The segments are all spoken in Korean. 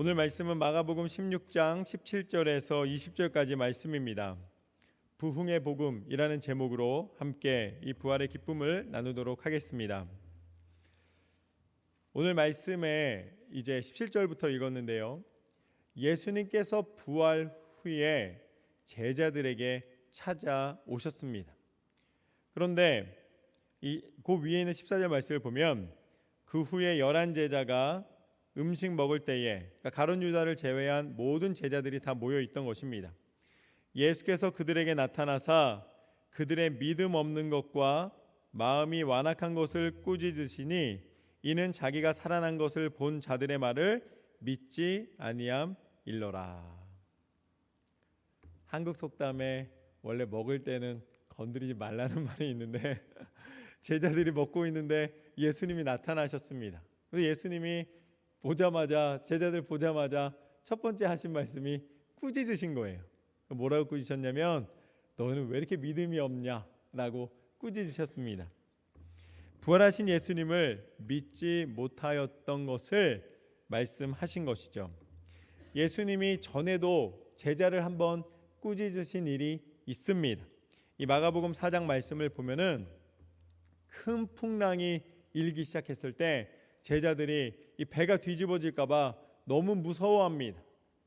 오늘 말씀은 마가복음 16장 17절에서 20절까지 말씀입니다. 부흥의 복음이라는 제목으로 함께 이 부활의 기쁨을 나누도록 하겠습니다. 오늘 말씀에 이제 17절부터 읽었는데요. 예수님께서 부활 후에 제자들에게 찾아오셨습니다. 그런데 그 위에 있는 14절 말씀을 보면 그 후에 11제자가 음식 먹을 때에 가룟 유다를 제외한 모든 제자들이 다 모여 있던 것입니다. 예수께서 그들에게 나타나사 그들의 믿음 없는 것과 마음이 완악한 것을 꾸짖으시니 이는 자기가 살아난 것을 본 자들의 말을 믿지 아니함일러라. 한국 속담에 원래 먹을 때는 건드리지 말라는 말이 있는데 제자들이 먹고 있는데 예수님이 나타나셨습니다. 그래서 예수님이 제자들 보자마자 첫 번째 하신 말씀이 꾸짖으신 거예요. 뭐라고 꾸짖으셨냐면 너는 왜 이렇게 믿음이 없냐라고 꾸짖으셨습니다. 부활하신 예수님을 믿지 못하였던 것을 말씀하신 것이죠. 예수님이 전에도 제자를 한번 꾸짖으신 일이 있습니다. 이 마가복음 4장 말씀을 보면은 큰 풍랑이 일기 시작했을 때 제자들이 이 배가 뒤집어질까 봐 너무 무서워합니다.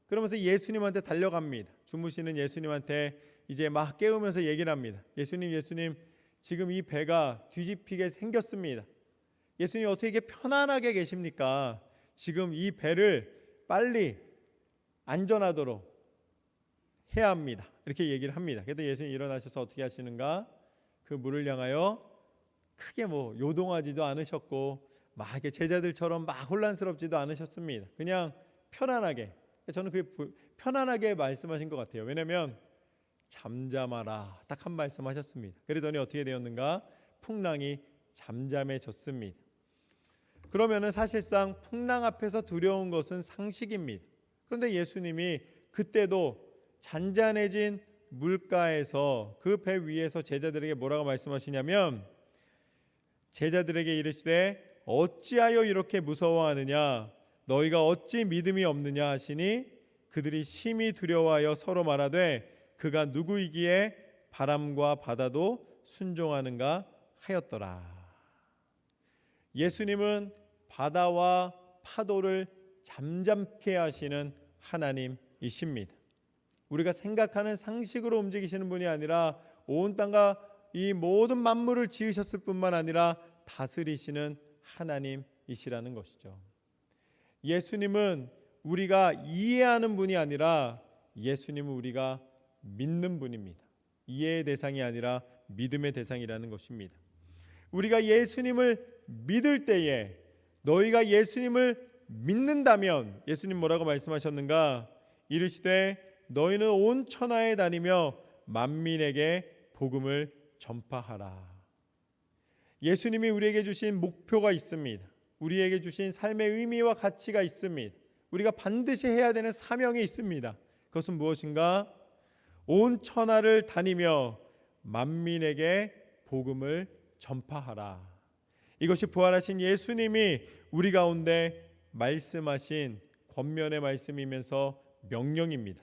그러면서 예수님한테 달려갑니다. 주무시는 예수님한테 이제 막 깨우면서 얘기를 합니다. 예수님 지금 이 배가 뒤집히게 생겼습니다. 예수님 어떻게 이렇게 편안하게 계십니까? 지금 이 배를 빨리 안전하도록 해야 합니다. 이렇게 얘기를 합니다. 그래도 예수님 일어나셔서 어떻게 하시는가? 그 물을 향하여 크게 요동하지도 않으셨고 막 이렇게 제자들처럼 막 혼란스럽지도 않으셨습니다. 그냥 편안하게, 저는 그게 편안하게 말씀하신 것 같아요. 왜냐하면 잠잠하라 딱 한 말씀 하셨습니다. 그러더니 어떻게 되었는가? 풍랑이 잠잠해졌습니다. 그러면은 사실상 풍랑 앞에서 두려운 것은 상식입니다. 그런데 예수님이 그때도 잔잔해진 물가에서 그 배 위에서 제자들에게 뭐라고 말씀하시냐면 제자들에게 이르시되 어찌하여 이렇게 무서워하느냐 너희가 어찌 믿음이 없느냐 하시니 그들이 심히 두려워하여 서로 말하되 그가 누구이기에 바람과 바다도 순종하는가 하였더라. 예수님은 바다와 파도를 잠잠케 하시는 하나님이십니다. 우리가 생각하는 상식으로 움직이시는 분이 아니라 온 땅과 이 모든 만물을 지으셨을 뿐만 아니라 다스리시는 하나님이시라는 것이죠. 예수님은 우리가 이해하는 분이 아니라 예수님은 우리가 믿는 분입니다. 이해의 대상이 아니라 믿음의 대상이라는 것입니다. 우리가 예수님을 믿을 때에 너희가 예수님을 믿는다면 예수님 뭐라고 말씀하셨는가? 이르시되 너희는 온 천하에 다니며 만민에게 복음을 전파하라. 예수님이 우리에게 주신 목표가 있습니다. 우리에게 주신 삶의 의미와 가치가 있습니다. 우리가 반드시 해야 되는 사명이 있습니다. 그것은 무엇인가? 온 천하를 다니며 만민에게 복음을 전파하라. 이것이 부활하신 예수님이 우리 가운데 말씀하신 권면의 말씀이면서 명령입니다.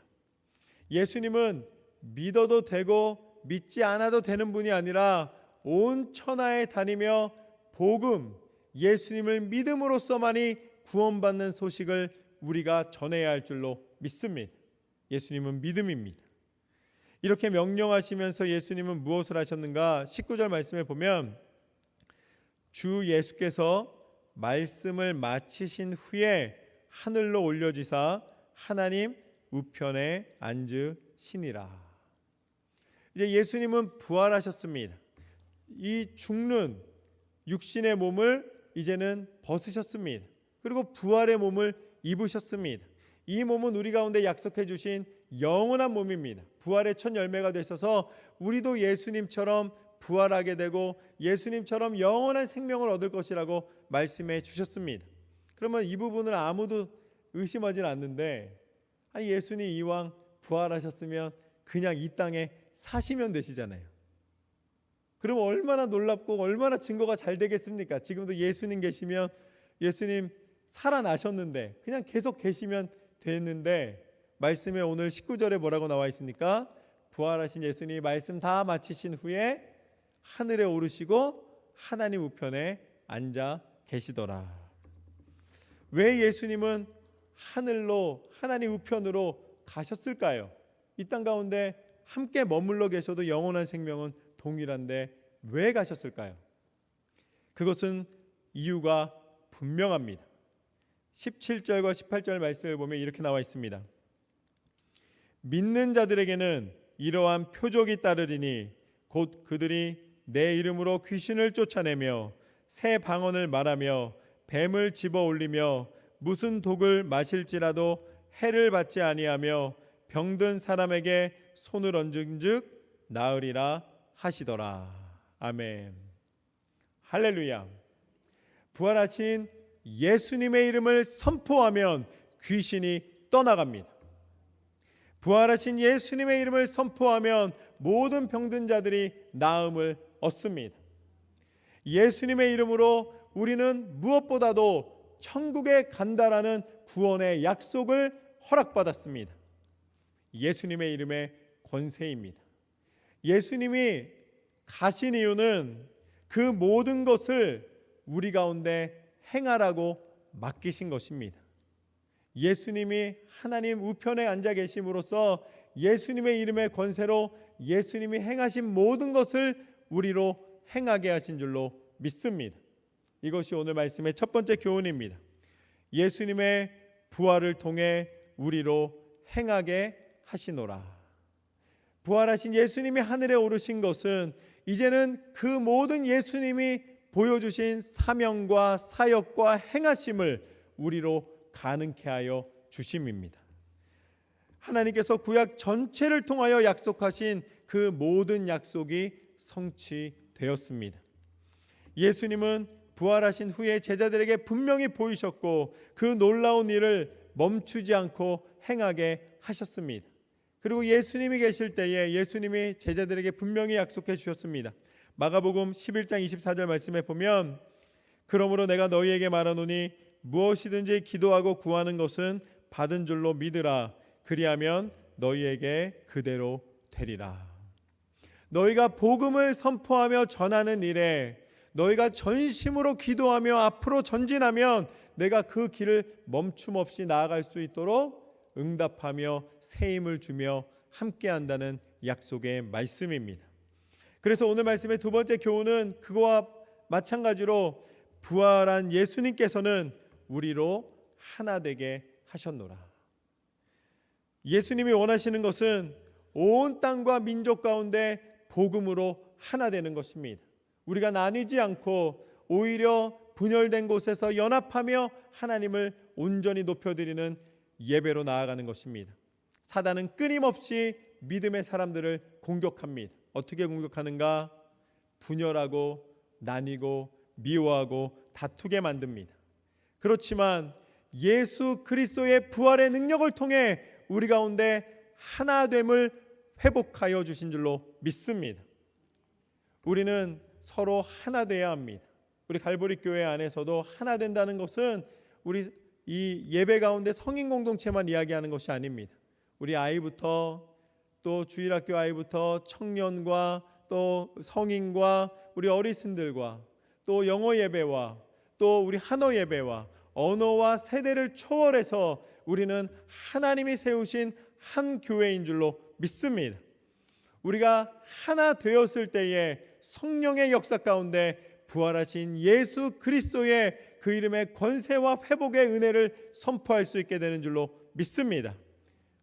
예수님은 믿어도 되고 믿지 않아도 되는 분이 아니라 온 천하에 다니며 복음, 예수님을 믿음으로써만이 구원받는 소식을 우리가 전해야 할 줄로 믿습니다. 예수님은 믿음입니다. 이렇게 명령하시면서 예수님은 무엇을 하셨는가? 19절 말씀에 보면 주 예수께서 말씀을 마치신 후에 하늘로 올려지사 하나님 우편에 앉으시니라. 이제 예수님은 부활하셨습니다. 이 죽는 육신의 몸을 이제는 벗으셨습니다. 그리고 부활의 몸을 입으셨습니다. 이 몸은 우리 가운데 약속해 주신 영원한 몸입니다. 부활의 첫 열매가 되셔서 우리도 예수님처럼 부활하게 되고 예수님처럼 영원한 생명을 얻을 것이라고 말씀해 주셨습니다. 그러면 이 부분을 아무도 의심하진 않는데 예수님 이왕 부활하셨으면 그냥 이 땅에 사시면 되시잖아요. 그럼 얼마나 놀랍고 얼마나 증거가 잘 되겠습니까? 지금도 예수님 계시면 예수님 살아나셨는데 그냥 계속 계시면 됐는데 말씀에 오늘 19절에 뭐라고 나와 있습니까? 부활하신 예수님이 말씀 다 마치신 후에 하늘에 오르시고 하나님 우편에 앉아 계시더라. 왜 예수님은 하늘로 하나님 우편으로 가셨을까요? 이 땅 가운데 함께 머물러 계셔도 영원한 생명은 동일한데 왜 가셨을까요? 그것은 이유가 분명합니다. 17절과 18절 말씀을 보면 이렇게 나와 있습니다. 믿는 자들에게는 이러한 표적이 따르리니 곧 그들이 내 이름으로 귀신을 쫓아내며 새 방언을 말하며 뱀을 집어 올리며 무슨 독을 마실지라도 해를 받지 아니하며 병든 사람에게 손을 얹은즉 나으리라 하시더라. 아멘. 할렐루야. 부활하신 예수님의 이름을 선포하면 귀신이 떠나갑니다. 부활하신 예수님의 이름을 선포하면 모든 병든 자들이 나음을 얻습니다. 예수님의 이름으로 우리는 무엇보다도 천국에 간다라는 구원의 약속을 허락받았습니다. 예수님의 이름의 권세입니다. 예수님이 가신 이유는 그 모든 것을 우리 가운데 행하라고 맡기신 것입니다. 예수님이 하나님 우편에 앉아 계심으로써 예수님의 이름의 권세로 예수님이 행하신 모든 것을 우리로 행하게 하신 줄로 믿습니다. 이것이 오늘 말씀의 첫 번째 교훈입니다. 예수님의 부활을 통해 우리로 행하게 하시노라. 부활하신 예수님이 하늘에 오르신 것은 이제는 그 모든 예수님이 보여주신 사명과 사역과 행하심을 우리로 가능케 하여 주심입니다. 하나님께서 구약 전체를 통하여 약속하신 그 모든 약속이 성취되었습니다. 예수님은 부활하신 후에 제자들에게 분명히 보이셨고 그 놀라운 일을 멈추지 않고 행하게 하셨습니다. 그리고 예수님이 계실 때에 예수님이 제자들에게 분명히 약속해 주셨습니다. 마가복음 11장 24절 말씀에 보면 그러므로 내가 너희에게 말하노니 무엇이든지 기도하고 구하는 것은 받은 줄로 믿으라. 그리하면 너희에게 그대로 되리라. 너희가 복음을 선포하며 전하는 일에 너희가 전심으로 기도하며 앞으로 전진하면 내가 그 길을 멈춤 없이 나아갈 수 있도록 응답하며 새 힘을 주며 함께한다는 약속의 말씀입니다. 그래서 오늘 말씀의 두 번째 교훈은 그거와 마찬가지로 부활한 예수님께서는 우리로 하나 되게 하셨노라. 예수님이 원하시는 것은 온 땅과 민족 가운데 복음으로 하나 되는 것입니다. 우리가 나뉘지 않고 오히려 분열된 곳에서 연합하며 하나님을 온전히 높여드리는 예배로 나아가는 것입니다. 사단은 끊임없이 믿음의 사람들을 공격합니다. 어떻게 공격하는가? 분열하고 나뉘고 미워하고 다투게 만듭니다. 그렇지만 예수 그리스도의 부활의 능력을 통해 우리 가운데 하나됨을 회복하여 주신 줄로 믿습니다. 우리는 서로 하나 되어야 합니다. 우리 갈보리 교회 안에서도 하나 된다는 것은 우리 이 예배 가운데 성인 공동체만 이야기하는 것이 아닙니다. 우리 아이부터 또 주일학교 아이부터 청년과 또 성인과 우리 어르신들과 또 영어 예배와 또 우리 한어 예배와 언어와 세대를 초월해서 우리는 하나님이 세우신 한 교회인 줄로 믿습니다. 우리가 하나 되었을 때에 성령의 역사 가운데 부활하신 예수 그리스도의 그 이름의 권세와 회복의 은혜를 선포할 수 있게 되는 줄로 믿습니다.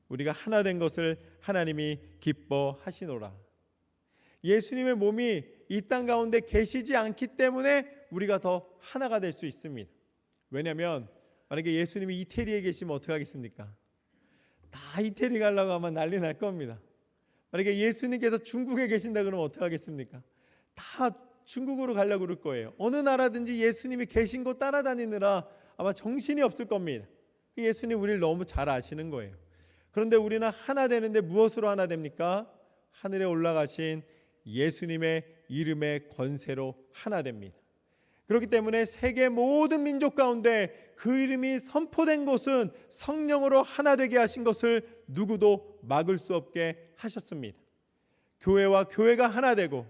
우리가 하나 된 것을 하나님이 기뻐하시노라. 예수님의 몸이 이 땅 가운데 계시지 않기 때문에 우리가 더 하나가 될 수 있습니다. 왜냐하면 만약에 예수님이 이태리에 계시면 어떻게 하겠습니까? 다 이태리 가려고 하면 난리 날 겁니다. 만약에 예수님께서 중국에 계신다 그러면 어떻게 하겠습니까? 다 중국으로 가려고 그럴 거예요. 어느 나라든지 예수님이 계신 곳 따라다니느라 아마 정신이 없을 겁니다. 예수님 우리를 너무 잘 아시는 거예요. 그런데 우리는 하나 되는데 무엇으로 하나 됩니까? 하늘에 올라가신 예수님의 이름의 권세로 하나 됩니다. 그렇기 때문에 세계 모든 민족 가운데 그 이름이 선포된 곳은 성령으로 하나 되게 하신 것을 누구도 막을 수 없게 하셨습니다. 교회와 교회가 하나 되고,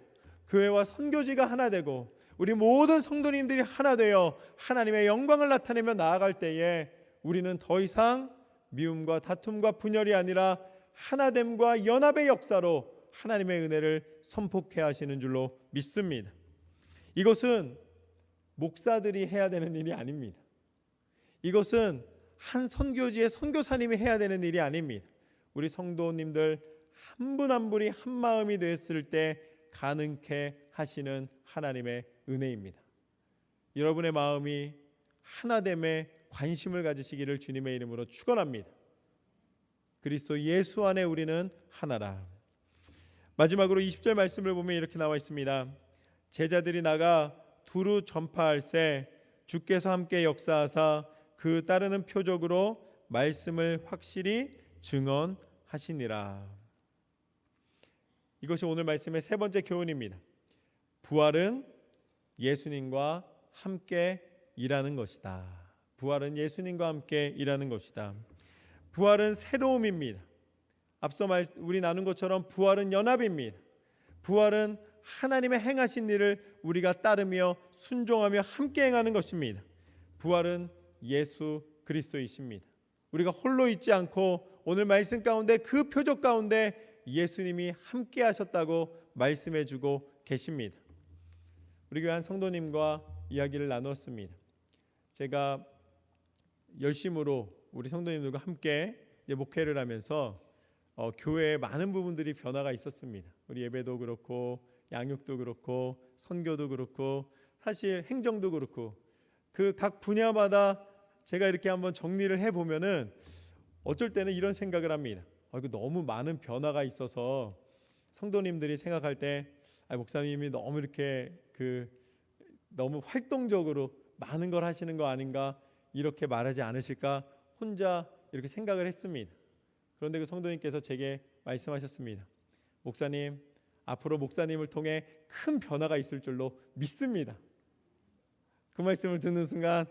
교회와 선교지가 하나 되고, 우리 모든 성도님들이 하나 되어 하나님의 영광을 나타내며 나아갈 때에 우리는 더 이상 미움과 다툼과 분열이 아니라 하나됨과 연합의 역사로 하나님의 은혜를 선포케 하시는 줄로 믿습니다. 이것은 목사들이 해야 되는 일이 아닙니다. 이것은 한 선교지의 선교사님이 해야 되는 일이 아닙니다. 우리 성도님들 한 분 한 분이 한 마음이 됐을 때 가능케 하시는 하나님의 은혜입니다. 여러분의 마음이 하나됨에 관심을 가지시기를 주님의 이름으로 축원합니다. 그리스도 예수 안에 우리는 하나라. 마지막으로 20절 말씀을 보면 이렇게 나와 있습니다. 제자들이 나가 두루 전파할세 주께서 함께 역사하사 그 따르는 표적으로 말씀을 확실히 증언하시니라. 이것이 오늘 말씀의 세 번째 교훈입니다. 부활은 예수님과 함께 일하는 것이다. 부활은 예수님과 함께 일하는 것이다. 부활은 새로움입니다. 앞서 우리 나눈 것처럼 부활은 연합입니다. 부활은 하나님의 행하신 일을 우리가 따르며 순종하며 함께 행하는 것입니다. 부활은 예수 그리스도이십니다. 우리가 홀로 있지 않고 오늘 말씀 가운데 그 표적 가운데 예수님이 함께 하셨다고 말씀해 주고 계십니다. 우리 교회 한 성도님과 이야기를 나눴습니다. 제가 열심으로 우리 성도님들과 함께 목회를 하면서 교회에 많은 부분들이 변화가 있었습니다. 우리 예배도 그렇고 양육도 그렇고 선교도 그렇고 사실 행정도 그렇고 그 각 분야마다 제가 이렇게 한번 정리를 해보면은 어쩔 때는 이런 생각을 합니다. 이거 너무 많은 변화가 있어서 성도님들이 생각할 때 목사님이 너무 이렇게 너무 활동적으로 많은 걸 하시는 거 아닌가 이렇게 말하지 않으실까 혼자 이렇게 생각을 했습니다. 그런데 그 성도님께서 제게 말씀하셨습니다. 목사님, 앞으로 목사님을 통해 큰 변화가 있을 줄로 믿습니다. 그 말씀을 듣는 순간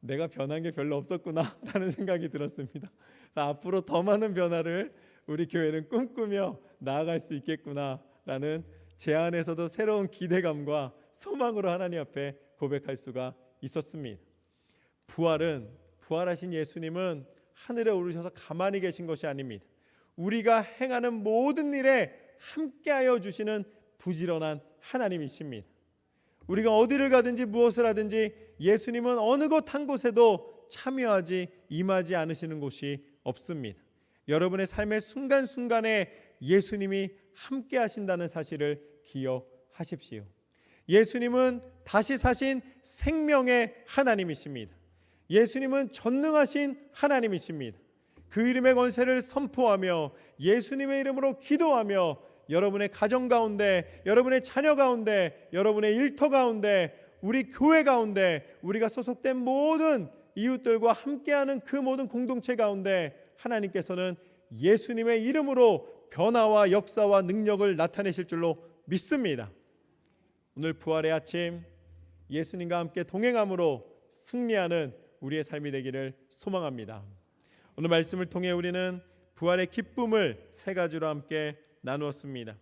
내가 변한 게 별로 없었구나 라는 생각이 들었습니다. 앞으로 더 많은 변화를 우리 교회는 꿈꾸며 나아갈 수 있겠구나 라는 제 안에서도 새로운 기대감과 소망으로 하나님 앞에 고백할 수가 있었습니다. 부활하신 예수님은 하늘에 오르셔서 가만히 계신 것이 아닙니다. 우리가 행하는 모든 일에 함께하여 주시는 부지런한 하나님이십니다. 우리가 어디를 가든지 무엇을 하든지 예수님은 어느 곳 한 곳에도 참여하지 임하지 않으시는 곳이 없습니다. 여러분의 삶의 순간순간에 예수님이 함께 하신다는 사실을 기억하십시오. 예수님은 다시 사신 생명의 하나님이십니다. 예수님은 전능하신 하나님이십니다. 그 이름의 권세를 선포하며 예수님의 이름으로 기도하며 여러분의 가정 가운데, 여러분의 자녀 가운데, 여러분의 일터 가운데, 우리 교회 가운데, 우리가 소속된 모든 이웃들과 함께하는 그 모든 공동체 가운데 하나님께서는 예수님의 이름으로 변화와 역사와 능력을 나타내실 줄로 믿습니다. 오늘 부활의 아침 예수님과 함께 동행함으로 승리하는 우리의 삶이 되기를 소망합니다. 오늘 말씀을 통해 우리는 부활의 기쁨을 세 가지로 함께 나누었습니다.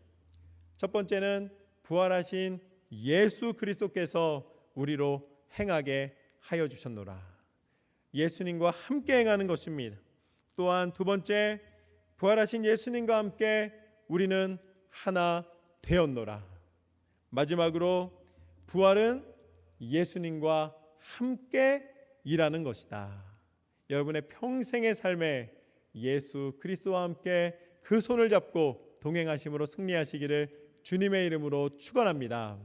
첫 번째는 부활하신 예수 그리스도께서 우리로 행하게 하여 주셨노라. 예수님과 함께 행하는 것입니다. 또한 두 번째, 부활하신 예수님과 함께 우리는 하나 되었노라. 마지막으로 부활은 예수님과 함께 일하는 것이다. 여러분의 평생의 삶에 예수 그리스도와 함께 그 손을 잡고 동행하심으로 승리하시기를 주님의 이름으로 축원합니다.